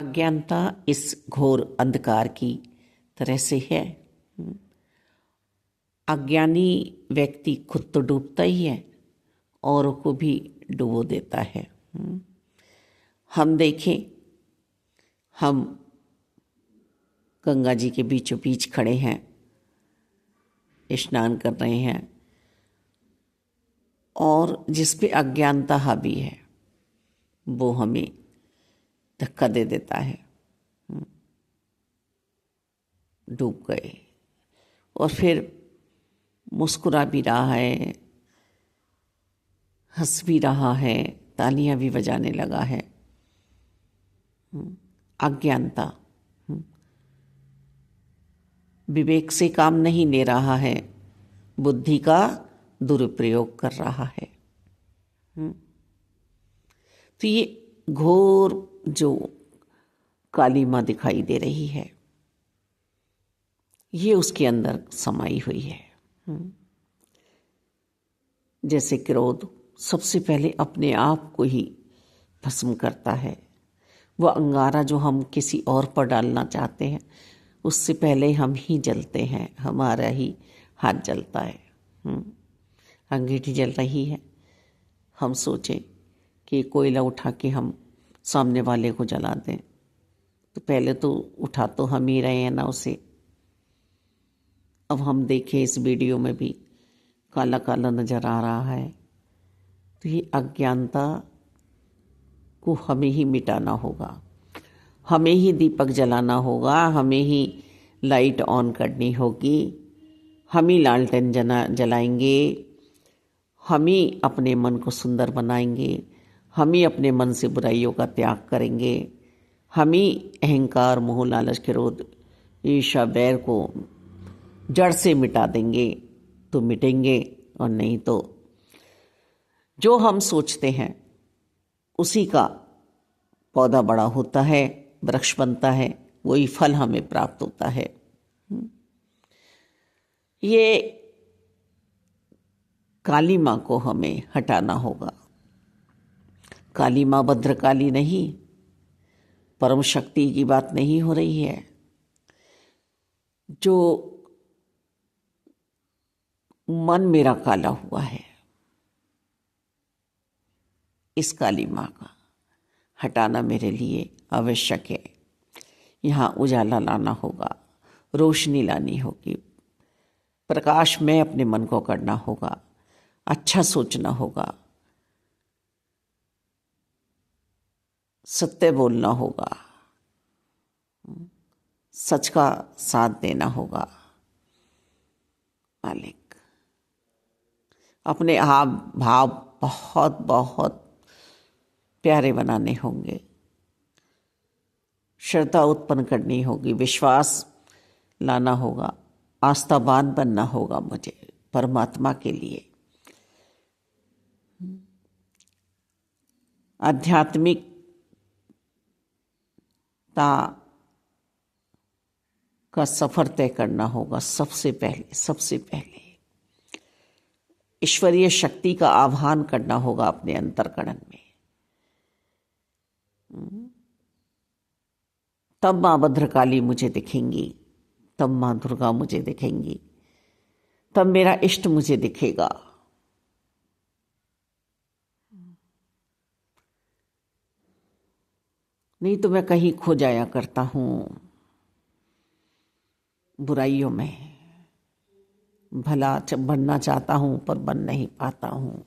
अज्ञानता इस घोर अंधकार की तरह से है। अज्ञानी व्यक्ति खुद तो डूबता ही है, औरों को भी डुबो देता है। हम देखें, हम गंगा जी के बीचों बीच खड़े हैं, स्नान कर रहे हैं, और जिस पे अज्ञानता हावी है वो हमें धक्का दे देता है, डूब गए। और फिर मुस्कुरा भी रहा है, हंस भी रहा है, तालियां भी बजाने लगा है। अज्ञानता विवेक से काम नहीं ले रहा है, बुद्धि का दुरुपयोग कर रहा है। तो ये घोर जो काली माँ दिखाई दे रही है, ये उसके अंदर समाई हुई है। जैसे क्रोध सबसे पहले अपने आप को ही भस्म करता है। वो अंगारा जो हम किसी और पर डालना चाहते हैं, उससे पहले हम ही जलते हैं, हमारा ही हाथ जलता है। अंगीठी जल रही है, हम सोचें कि कोयला उठा के हम सामने वाले को जला दें, तो पहले तो उठा तो हम ही रहे हैं ना उसे। अब हम देखें, इस वीडियो में भी काला काला नजर आ रहा है। तो ये अज्ञानता को हमें ही मिटाना होगा, हमें ही दीपक जलाना होगा, हमें ही लाइट ऑन करनी होगी, हम ही लालटेन जलाएंगे, हम ही अपने मन को सुंदर बनाएंगे, हम ही अपने मन से बुराइयों का त्याग करेंगे, हम ही अहंकार, मोह, लालच, क्रोध, ईर्ष्या, बैर को जड़ से मिटा देंगे तो मिटेंगे, और नहीं तो जो हम सोचते हैं उसी का पौधा बड़ा होता है, वृक्ष बनता है, वही फल हमें प्राप्त होता है। ये काली माँ को हमें हटाना होगा। काली माँ भद्रकाली नहीं, परम शक्ति की बात नहीं हो रही है। जो मन मेरा काला हुआ है, इस काली माँ का हटाना मेरे लिए आवश्यक है। यहाँ उजाला लाना होगा, रोशनी लानी होगी, प्रकाश में अपने मन को करना होगा, अच्छा सोचना होगा, सत्य बोलना होगा, सच का साथ देना होगा। मालिक, अपने हाव भाव बहुत बहुत प्यारे बनाने होंगे, श्रद्धा उत्पन्न करनी होगी, विश्वास लाना होगा, आस्थावान बनना होगा मुझे परमात्मा के लिए। आध्यात्मिकता का सफर तय करना होगा। सबसे पहले ईश्वरीय शक्ति का आह्वान करना होगा अपने अंतर्करण में। तब माँ भद्रकाली मुझे दिखेंगी, तब माँ दुर्गा मुझे दिखेंगी, तब मेरा इष्ट मुझे दिखेगा। नहीं तो मैं कहीं खो जाया करता हूँ बुराइयों में, भला बनना चाहता हूँ पर बन नहीं पाता हूँ।